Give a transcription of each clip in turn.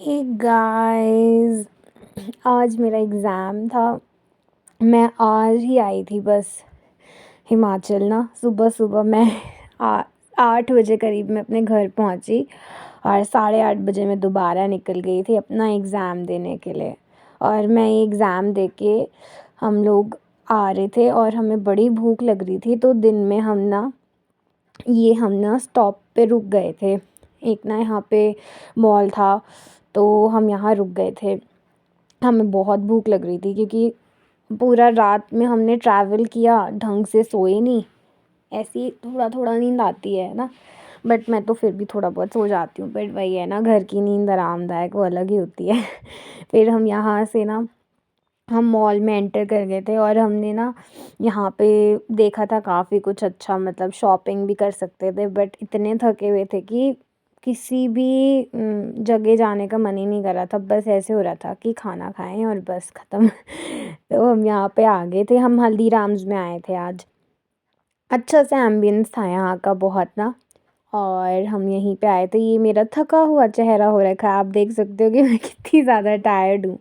Hey guys, आज मेरा exam था। मैं आज ही आई थी बस हिमाचल ना। सुबह-सुबह मैं आ 8 बजे करीब मैं अपने घर पहुंची और 8:30 बजे मैं दोबारा निकल गई थी अपना एग्ज़ाम देने के लिए। और मैं ये एग्ज़ाम दे के हम लोग आ रहे थे और हमें बड़ी भूख लग रही थी, तो दिन में हम ना स्टॉप पे रुक गए थे। एक ना यहाँ पे मॉल था, तो हम यहाँ रुक गए थे। हमें बहुत भूख लग रही थी क्योंकि पूरा रात में हमने ट्रैवल किया, ढंग से सोए नहीं। ऐसे ही थोड़ा-थोड़ा नींद आती है ना, बट मैं तो फिर भी थोड़ा बहुत सो जाती हूँ। बट वही है ना, घर की नींद आरामदायक वो अलग ही होती है। फिर हम यहाँ से ना हम मॉल में एंटर कर गए थे और हमने ना यहाँ पे देखा था काफ़ी कुछ अच्छा, मतलब शॉपिंग भी कर सकते थे, बट इतने थके हुए थे कि किसी भी जगह जाने का मन ही नहीं कर रहा था। बस ऐसे हो रहा था कि खाना खाएं और बस ख़त्म। तो हम यहाँ पे आ गए थे, हम हल्दीराम्स में आए थे आज। अच्छा सा एम्बियंस था यहाँ का बहुत ना। और हम यहीं पे आए थे। ये मेरा थका हुआ चेहरा हो रखा है, आप देख सकते हो कि मैं कितनी ज़्यादा टायर्ड हूँ।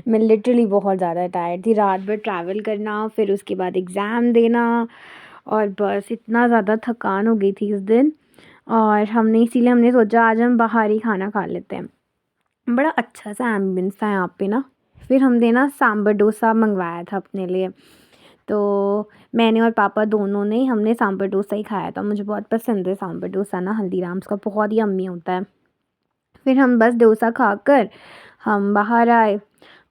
मैं लिटरली बहुत ज़्यादा टायर्ड थी। रात भर ट्रैवल करना, फिर उसके बाद एग्ज़ाम देना, और बस इतना ज़्यादा थकान हो गई थी इस दिन। और इसीलिए हमने सोचा आज हम बाहर ही खाना खा लेते हैं। बड़ा अच्छा सा एम्बियंस था यहाँ पे ना। फिर हमने ना सांभर डोसा मंगवाया था अपने लिए। तो मैंने और पापा दोनों ने हमने सांभर डोसा ही खाया था। मुझे बहुत पसंद है सांभर डोसा ना, हल्दीराम्स का बहुत ही यम्मी होता है। फिर हम बस डोसा खाकर हम बाहर आए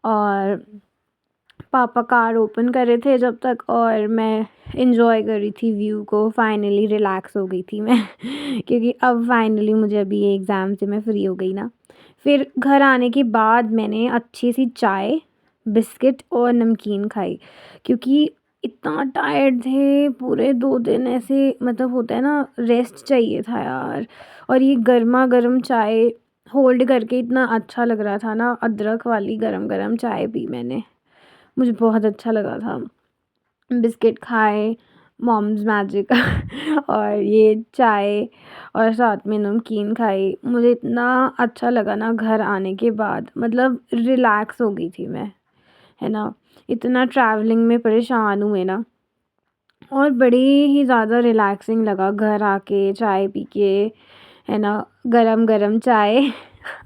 और पापा कार ओपन कर रहे थे जब तक, और मैं इंजॉय कर रही थी व्यू को। फाइनली रिलैक्स हो गई थी मैं क्योंकि अब फाइनली मुझे अभी ये एग्ज़ाम से मैं फ्री हो गई ना। फिर घर आने के बाद मैंने अच्छी सी चाय, बिस्किट और नमकीन खाई, क्योंकि इतना टायर्ड थे पूरे 2 दिन। ऐसे मतलब होता है ना, रेस्ट चाहिए था यार। और ये गरमा-गरम चाय होल्ड करके इतना अच्छा लग रहा था ना, अदरक वाली गरम-गरम चाय पी मैंने, मुझे बहुत अच्छा लगा था। बिस्किट खाए, मॉम्स मैजिक और ये चाय, और साथ में नमकीन खाई। मुझे इतना अच्छा लगा ना घर आने के बाद, मतलब रिलैक्स हो गई थी मैं, है ना। इतना ट्रैवलिंग में परेशान हुए ना, और बड़ी ही ज़्यादा रिलैक्सिंग लगा घर आके चाय पी के, है ना, गरम-गरम चाय।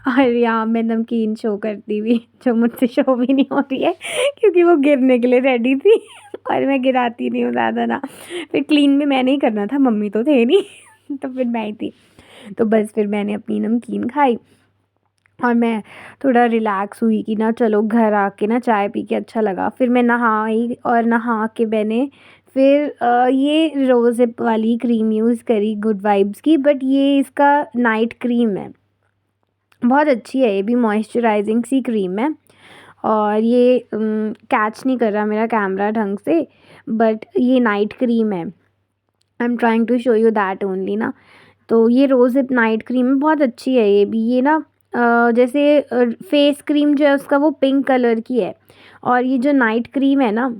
और यहाँ मैं नमकीन शो करती हुई, जो मुझसे शो भी नहीं हो रही है क्योंकि वो गिरने के लिए रेडी थी। और मैं गिराती नहीं हूँ ज़्यादा ना। फिर क्लीन भी मैंने ही करना था, मम्मी तो थे नहीं तो फिर मैं ही थी। तो बस फिर मैंने अपनी नमकीन खाई और मैं थोड़ा रिलैक्स हुई कि ना चलो घर आके ना चाय पी के अच्छा लगा। फिर मैं नहाई और नहा के मैंने फिर ये रोज़हिप वाली क्रीम यूज़ करी, गुड वाइब्स की, बट ये इसका नाइट क्रीम है। बहुत अच्छी है, ये भी मॉइस्चराइजिंग सी क्रीम है। और ये कैच नहीं कर रहा मेरा कैमरा ढंग से, बट ये नाइट क्रीम है। I am trying to show you that only ना। तो ये रोज़हिप नाइट क्रीम बहुत अच्छी है ये भी। ये ना जैसे फेस क्रीम जो है उसका वो पिंक कलर की है, और ये जो नाइट क्रीम है ना,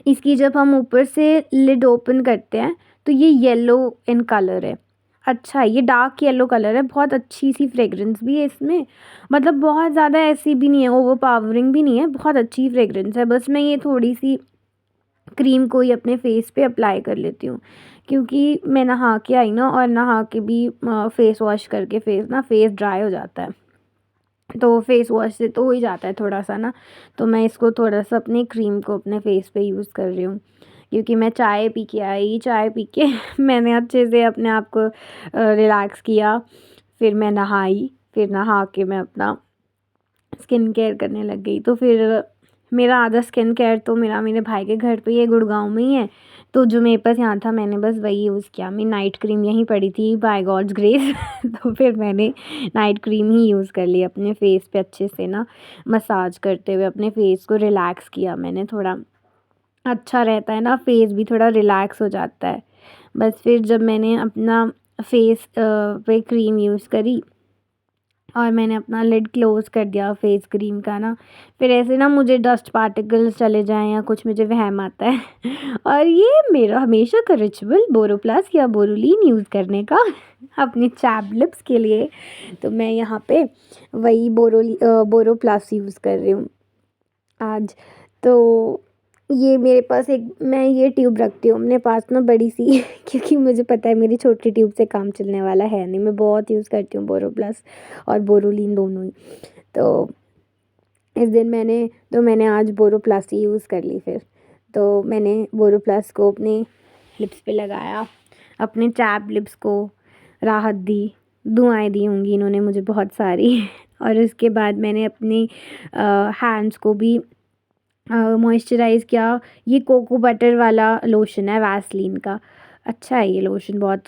इसकी जब हम ऊपर से लिड ओपन करते हैं तो ये येलो इन कलर है। अच्छा है, ये डार्क येलो कलर है। बहुत अच्छी सी फ्रेगरेंस भी है इसमें, मतलब बहुत ज़्यादा ऐसी भी नहीं है, ओवरपावरिंग भी नहीं है, बहुत अच्छी फ्रेगरेंस है। बस मैं ये थोड़ी सी क्रीम को ही अपने फेस पे अप्लाई कर लेती हूँ, क्योंकि मैं नहा के आई ना, और नहा के भी फेस वॉश करके फेस ड्राई हो जाता है। तो फेस वॉश से तो हो ही जाता है थोड़ा सा ना। तो मैं इसको थोड़ा सा अपनी क्रीम को अपने फेस पे यूज़ कर रही हूँ, क्योंकि मैं चाय पी के आई। चाय पी के मैंने अच्छे से अपने आप को रिलैक्स किया। फिर मैं नहाई, फिर नहा के मैं अपना स्किन केयर करने लग गई। तो फिर मेरा आधा स्किन केयर तो मेरा मेरे भाई के घर पे ही है, गुड़गांव में ही है। तो जो मेरे पास यहाँ था मैंने बस वही यूज़ किया। मेरी नाइट क्रीम यहीं पड़ी थी बाय गॉड्स ग्रेस। तो फिर मैंने नाइट क्रीम ही यूज़ कर ली अपने फेस पे, अच्छे से ना मसाज करते हुए अपने फेस को रिलैक्स किया मैंने थोड़ा। अच्छा रहता है ना, फेस भी थोड़ा रिलैक्स हो जाता है। बस फिर जब मैंने अपना फेस पे क्रीम यूज़ करी, और मैंने अपना लिड क्लोज़ कर दिया फेस क्रीम का ना। फिर ऐसे ना मुझे डस्ट पार्टिकल्स चले जाएँ या कुछ, मुझे वहम आता है और ये मेरा हमेशा का रिचुअल बोरोप्लस या बोरोलीन यूज़ करने का अपनी चैप्ड लिप्स के लिए। तो मैं यहाँ पे वही बोरोप्लस यूज़ कर रही हूँ आज। तो ये मेरे पास एक, मैं ये ट्यूब रखती हूँ अपने पास ना बड़ी सी क्योंकि मुझे पता है मेरी छोटी ट्यूब से काम चलने वाला है नहीं। मैं बहुत यूज़ करती हूँ बोरोप्लस और बोरोलीन दोनों ही। तो इस दिन मैंने आज बोरोप्लस ही यूज़ कर ली फिर। तो मैंने बोरोप्लस को अपने लिप्स पे लगाया, अपने चैप्ड लिप्स को राहत दी, दुआएँ दी होंगी इन्होंने मुझे बहुत सारी और उसके बाद मैंने अपने हैंड्स को भी मॉइस्चराइज़ किया। ये कोको बटर वाला लोशन है वैसलीन का, अच्छा है ये लोशन बहुत।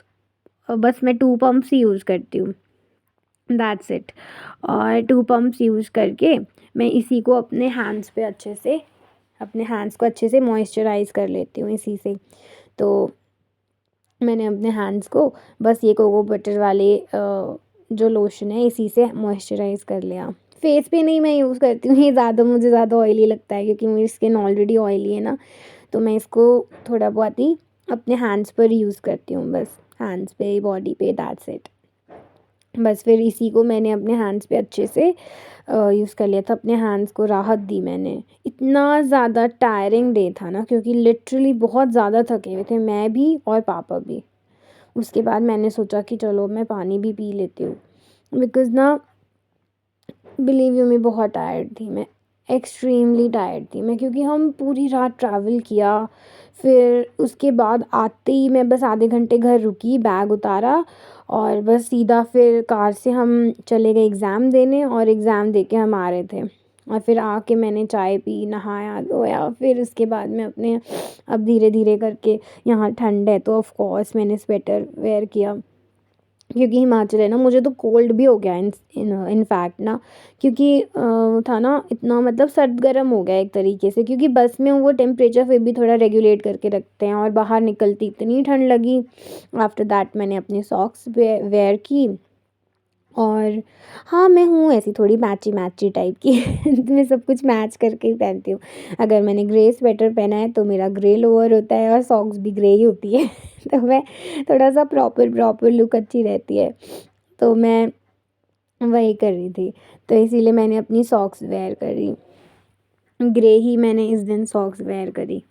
बस मैं 2 पंप्स ही यूज़ करती हूँ, दैट्स इट। और 2 पंप्स यूज़ करके मैं इसी को अपने हैंड्स को अच्छे से मॉइस्चराइज़ कर लेती हूँ इसी से। तो मैंने अपने हैंड्स को बस ये कोको बटर वाले जो लोशन है इसी से मॉइस्चराइज़ कर लिया। फेस पे नहीं मैं यूज़ करती हूँ, ये मुझे ज़्यादा ऑयली लगता है क्योंकि मेरी स्किन ऑलरेडी ऑयली है ना। तो मैं इसको थोड़ा बहुत ही अपने हैंड्स पर यूज़ करती हूँ, बस हैंड्स पे, बॉडी पे, दैट्स इट। बस फिर इसी को मैंने अपने हैंड्स पे अच्छे से यूज़ कर लिया था, अपने हैंड्स को राहत दी मैंने। इतना ज़्यादा टायरिंग डे था ना क्योंकि लिटरली बहुत ज़्यादा थके हुए थे मैं भी और पापा भी। उसके बाद मैंने सोचा कि चलो मैं पानी भी पी लेती हूँ बिकॉज़ ना, बिलीव यू, मैं बहुत टायर्ड थी मैं, एक्सट्रीमली टायर्ड थी मैं क्योंकि हम पूरी रात ट्रैवल किया। फिर उसके बाद आते ही मैं बस आधे घंटे घर रुकी, बैग उतारा और बस सीधा फिर कार से हम चले गए एग्ज़ाम देने और एग्ज़ाम दे के हम आ रहे थे। और फिर आके मैंने चाय पी, नहाया धोया, फिर उसके बाद में अपने अब धीरे धीरे करके, यहाँ ठंड है तो ऑफ़ कोर्स मैंने स्वेटर वेयर किया क्योंकि हिमाचल है ना। मुझे तो कोल्ड भी हो गया इनफैक्ट ना, क्योंकि था ना इतना, मतलब सर्द गर्म हो गया एक तरीके से, क्योंकि बस में वो टेम्परेचर फिर भी थोड़ा रेगुलेट करके रखते हैं और बाहर निकलती इतनी ठंड लगी। आफ्टर दैट मैंने अपनी सॉक्स वेयर की और हाँ, मैं हूँ ऐसी थोड़ी मैची मैची टाइप की मैं सब कुछ मैच करके ही पहनती हूँ। अगर मैंने ग्रे स्वेटर पहना है तो मेरा ग्रे लोअर होता है और सॉक्स भी ग्रे ही होती है तो मैं थोड़ा सा प्रॉपर लुक अच्छी रहती है। तो मैं वही कर रही थी, तो इसीलिए मैंने अपनी सॉक्स वेयर करी, ग्रे ही मैंने इस दिन सॉक्स वेयर करी।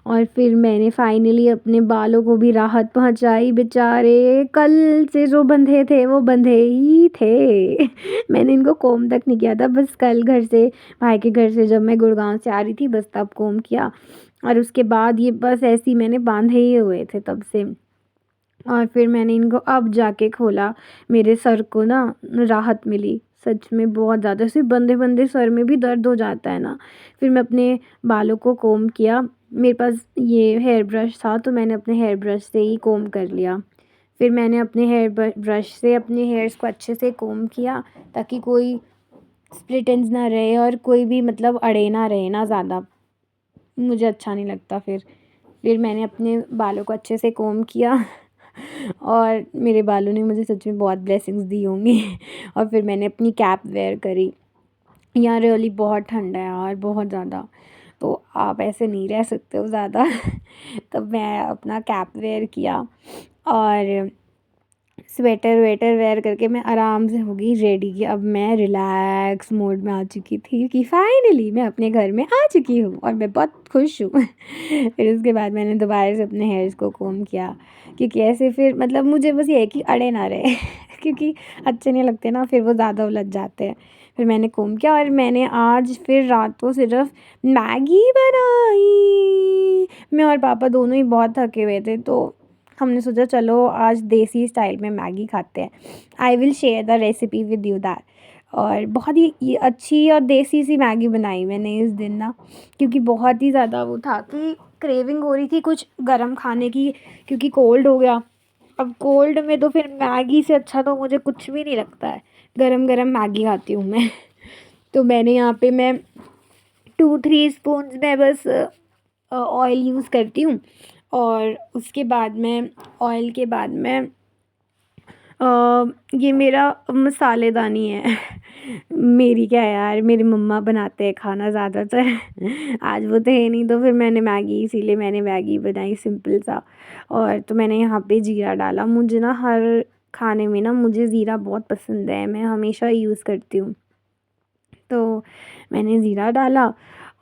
और फिर मैंने फाइनली अपने बालों को भी राहत पहुंचाई, बेचारे कल से जो बंधे थे वो बंधे ही थे मैंने इनको कोम तक नहीं किया था, बस कल घर से, भाई के घर से जब मैं गुड़गांव से आ रही थी बस तब कोम किया और उसके बाद ये बस ऐसे ही मैंने बांधे ही हुए थे तब से। और फिर मैंने इनको अब जाके खोला, मेरे सर को ना राहत मिली सच में बहुत ज़्यादा, सिर्फ बंधे बंधे सर में भी दर्द हो जाता है ना। फिर मैं अपने बालों को कोम किया, मेरे पास ये हेयर ब्रश था तो मैंने अपने हेयर ब्रश से ही कोम कर लिया। फिर मैंने अपने हेयर ब्रश से अपने हेयर्स को अच्छे से कोम किया ताकि कोई स्प्लिट एंड्स ना रहे और कोई भी मतलब अड़े ना रहे ना ज़्यादा, मुझे अच्छा नहीं लगता। फिर मैंने अपने बालों को अच्छे से कोम किया और मेरे बालों ने मुझे सच में बहुत ब्लेसिंग्स दी होंगी और फिर मैंने अपनी कैप वेयर करी। यहाँ रियली बहुत ठंड है यार, बहुत ज़्यादा, तो आप ऐसे नहीं रह सकते हो ज़्यादा तो मैं अपना कैप वेयर किया और स्वेटर वेटर वेयर करके मैं आराम से हो गई रेडी, कि अब मैं रिलैक्स मोड में आ चुकी थी कि फाइनली मैं अपने घर में आ चुकी हूँ और मैं बहुत खुश हूँ फिर उसके बाद मैंने दोबारा से अपने हेयर्स को कोम किया क्योंकि ऐसे फिर मतलब मुझे बस ये है कि अड़े ना रहे क्योंकि अच्छे नहीं लगते ना, फिर वो ज़्यादा उलझ जाते हैं। फिर मैंने कोम किया और मैंने आज फिर रात को सिर्फ मैगी बनाई। मैं और पापा दोनों ही बहुत थके हुए थे तो हमने सोचा चलो आज देसी स्टाइल में मैगी खाते हैं। I will share the recipe with you that. और बहुत ही ये अच्छी और देसी सी मैगी बनाई मैंने इस दिन ना, क्योंकि बहुत ही ज़्यादा वो था कि क्रेविंग हो रही थी कुछ गर्म खाने की क्योंकि कोल्ड हो गया। अब कोल्ड में तो फिर मैगी से अच्छा तो मुझे कुछ भी नहीं लगता है, गरम गरम मैगी खाती हूँ मैं तो मैंने यहाँ पे मैं 2-3 स्पून्स में बस ऑयल यूज़ करती हूँ और उसके बाद में ऑयल के बाद में ये मेरा मसालेदानी है। मेरी क्या है यार, मेरी मम्मा बनाते हैं खाना ज़्यादातर। आज वो थे नहीं तो फिर मैंने मैगी, इसीलिए मैंने मैगी बनाई सिंपल सा। और तो मैंने यहाँ पे जीरा डाला। मुझे ना हर खाने में ना मुझे ज़ीरा बहुत पसंद है, मैं हमेशा यूज़ करती हूँ। तो मैंने ज़ीरा डाला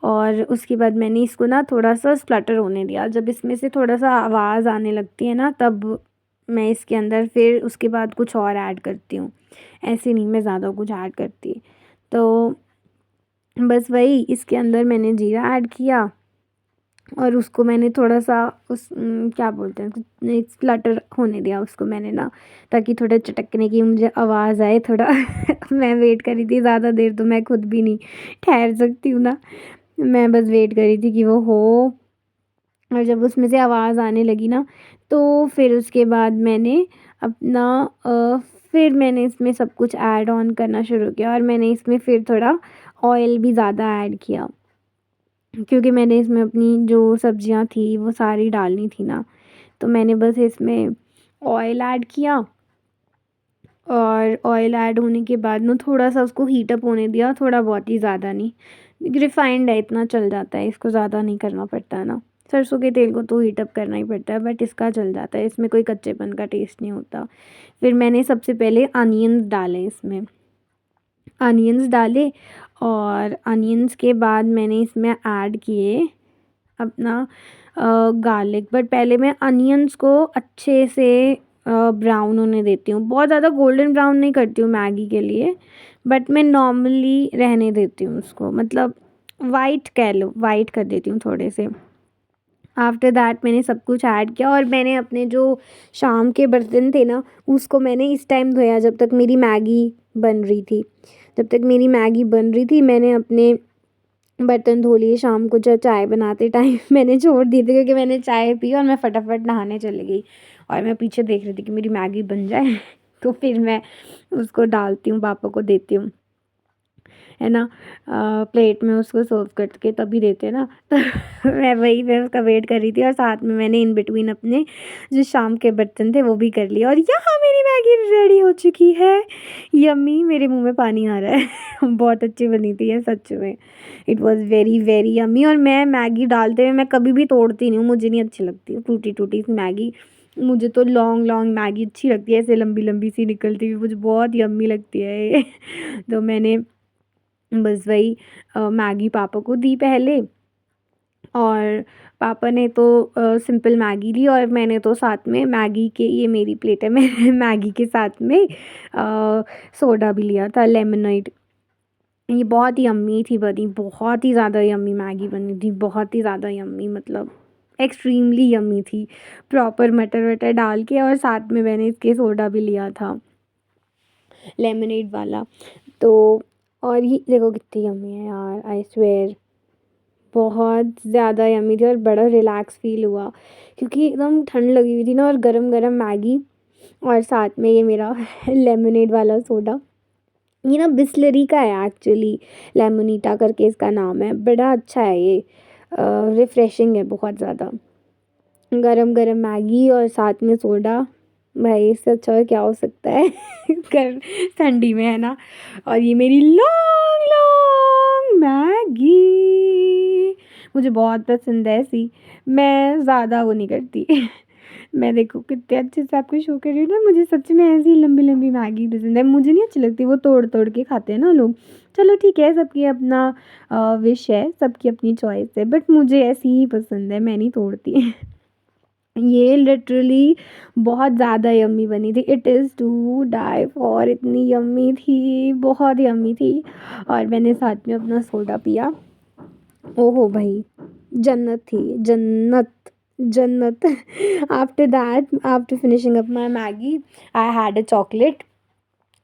और उसके बाद मैंने इसको ना थोड़ा सा स्प्लटर होने दिया। जब इसमें से थोड़ा सा आवाज़ आने लगती है ना, तब मैं इसके अंदर फिर उसके बाद कुछ और ऐड करती हूँ। ऐसे नहीं मैं ज़्यादा कुछ ऐड करती। तो बस वही इसके अंदर मैंने जीरा ऐड किया और उसको मैंने थोड़ा सा क्या बोलते हैं, एक स्प्लटर होने दिया उसको मैंने ना, ताकि थोड़ा चटकने की मुझे आवाज़ आए थोड़ा। मैं वेट कर रही थी, ज़्यादा देर तो मैं खुद भी नहीं ठहर सकती हूँ ना। मैं बस वेट कर रही थी कि वो हो। और जब उसमें से आवाज़ आने लगी ना, तो फिर उसके बाद मैंने अपना फिर मैंने इसमें सब कुछ ऐड ऑन करना शुरू किया और मैंने इसमें फिर थोड़ा ऑयल भी ज़्यादा ऐड किया, क्योंकि मैंने इसमें अपनी जो सब्जियां थी वो सारी डालनी थी ना। तो मैंने बस इसमें ऑयल ऐड किया और ऑयल ऐड होने के बाद ना थोड़ा सा उसको हीट अप होने दिया, थोड़ा बहुत ही, ज़्यादा नहीं। रिफाइंड है, इतना चल जाता है, इसको ज़्यादा नहीं करना पड़ता है ना। सरसों के तेल को तो हीट अप करना ही पड़ता है, बट इसका चल जाता है, इसमें कोई कच्चेपन का टेस्ट नहीं होता। फिर मैंने सबसे पहले अनियंस डाले इसमें, अनियंस डाले और अनियंस के बाद मैंने इसमें ऐड किए अपना गार्लिक। बट पहले मैं अनियंस को अच्छे से ब्राउन होने देती हूँ, बहुत ज़्यादा गोल्डन ब्राउन नहीं करती हूँ मैगी के लिए, बट मैं नॉर्मली रहने देती हूँ उसको, मतलब वाइट कह लो, वाइट कर देती हूँ थोड़े से। आफ्टर दैट मैंने सब कुछ ऐड किया और मैंने अपने जो शाम के बर्तन थे ना, उसको मैंने इस टाइम धोया जब तक मेरी मैगी बन रही थी। जब तक मेरी मैगी बन रही थी मैंने अपने बर्तन धो लिए। शाम को जो चाय बनाते टाइम मैंने छोड़ दिए थे, क्योंकि मैंने चाय पी और मैं फटाफट नहाने चली गई और मैं पीछे देख रही थी कि मेरी मैगी बन जाए। तो फिर मैं उसको डालती हूँ, पापा को देती हूँ, है ना। प्लेट में उसको सर्व करके तभी देते हैं ना। तो मैं उसका वेट कर रही थी और साथ में मैंने इन बिटवीन अपने जो शाम के बर्तन थे वो भी कर लिया। और यहाँ मेरी मैगी रेडी हो चुकी है, यम्मी, मेरे मुंह में पानी आ रहा है। बहुत अच्छी बनी थी ये सच में, it was very very yummy. और मैं मैगी डालते हुए मैं कभी भी तोड़ती नहीं हूँ, मुझे नहीं अच्छी लगती टूटी टूटी सी मैगी। मुझे तो लॉन्ग लॉन्ग मैगी अच्छी लगती है, ऐसे लंबी लंबी सी निकलती हुई मुझे बहुत यम्मी लगती है ये। तो मैंने बस वही मैगी पापा को दी पहले, और पापा ने तो सिंपल मैगी ली और मैंने तो साथ में मैगी के, ये मेरी प्लेट है, मैंने मैगी के साथ में सोडा भी लिया था, लेमोनेड। ये बहुत ही यम्मी थी बनी, बहुत ही ज़्यादा यम्मी मैगी बनी थी, बहुत ही ज़्यादा यम्मी, मतलब एक्सट्रीमली यम्मी थी। प्रॉपर मटर वटर डाल के और साथ में मैंने इसके सोडा भी लिया था, लेमोनेड वाला। तो और ये देखो कितनी यम्मी है यार, आई स्वेयर बहुत ज़्यादा यम्मी थी और बड़ा रिलैक्स फ़ील हुआ, क्योंकि एकदम ठंड लगी हुई थी ना, और गरम गरम मैगी और साथ में ये मेरा लेमोनेड वाला सोडा। ये ना बिसलेरी का है एक्चुअली, लेमोनिटा करके इसका नाम है, बड़ा अच्छा है ये, रिफ़्रेशिंग है बहुत ज़्यादा। गरम गरम मैगी और साथ में सोडा, भाई इससे अच्छा और क्या हो सकता है। कर ठंडी में, है ना। और ये मेरी लॉन्ग लॉन्ग मैगी मुझे बहुत पसंद है ऐसी, मैं ज़्यादा वो नहीं करती। मैं देखो कितने अच्छे से आपको शो कर रही हूँ ना, मुझे सच में ऐसी लंबी लंबी मैगी पसंद है, मुझे नहीं अच्छी लगती, वो तोड़ तोड़ के खाते हैं ना लोग। चलो ठीक है, सबकी अपना विश है, सबकी अपनी चॉइस है, बट मुझे ऐसी ही पसंद है, मैं नहीं तोड़ती। ये लिटरली बहुत ज़्यादा यम्मी बनी थी, it is to die for, इतनी यम्मी थी, बहुत यम्मी थी। और मैंने साथ में अपना सोडा पिया, ओहो भाई, जन्नत थी, जन्नत, जन्नत। After that, after finishing up my Maggi, I had a chocolate,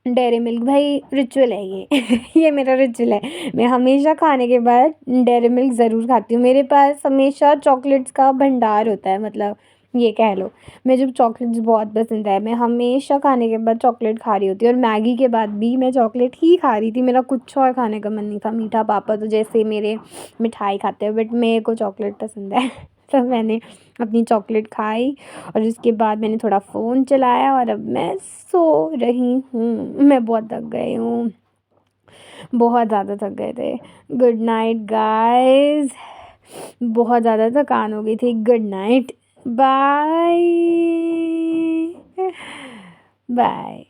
dairy milk, भाई रिचुअल है ये। ये मेरा रिचुअल है, मैं हमेशा खाने के बाद डेयरी मिल्क ज़रूर खाती हूँ, मेरे पास हमेशा चॉकलेट्स का भंडार होता है, मतलब ये कह लो। मुझे चॉकलेट्स बहुत पसंद है, मैं हमेशा खाने के बाद चॉकलेट खा रही होती हूँ, और मैगी के बाद भी मैं चॉकलेट ही खा रही थी, मेरा कुछ और खाने का मन नहीं था। मीठा पापा तो जैसे मेरे मिठाई खाते हैं, बट मेरे को चॉकलेट पसंद है। तो मैंने अपनी चॉकलेट खाई और उसके बाद मैंने थोड़ा फ़ोन चलाया और अब मैं सो रही हूँ। मैं बहुत थक गई हूँ, बहुत ज़्यादा थक गए थे। गुड नाइट गाइज़, बहुत ज़्यादा थकान हो गई थी। Good night, bye, bye.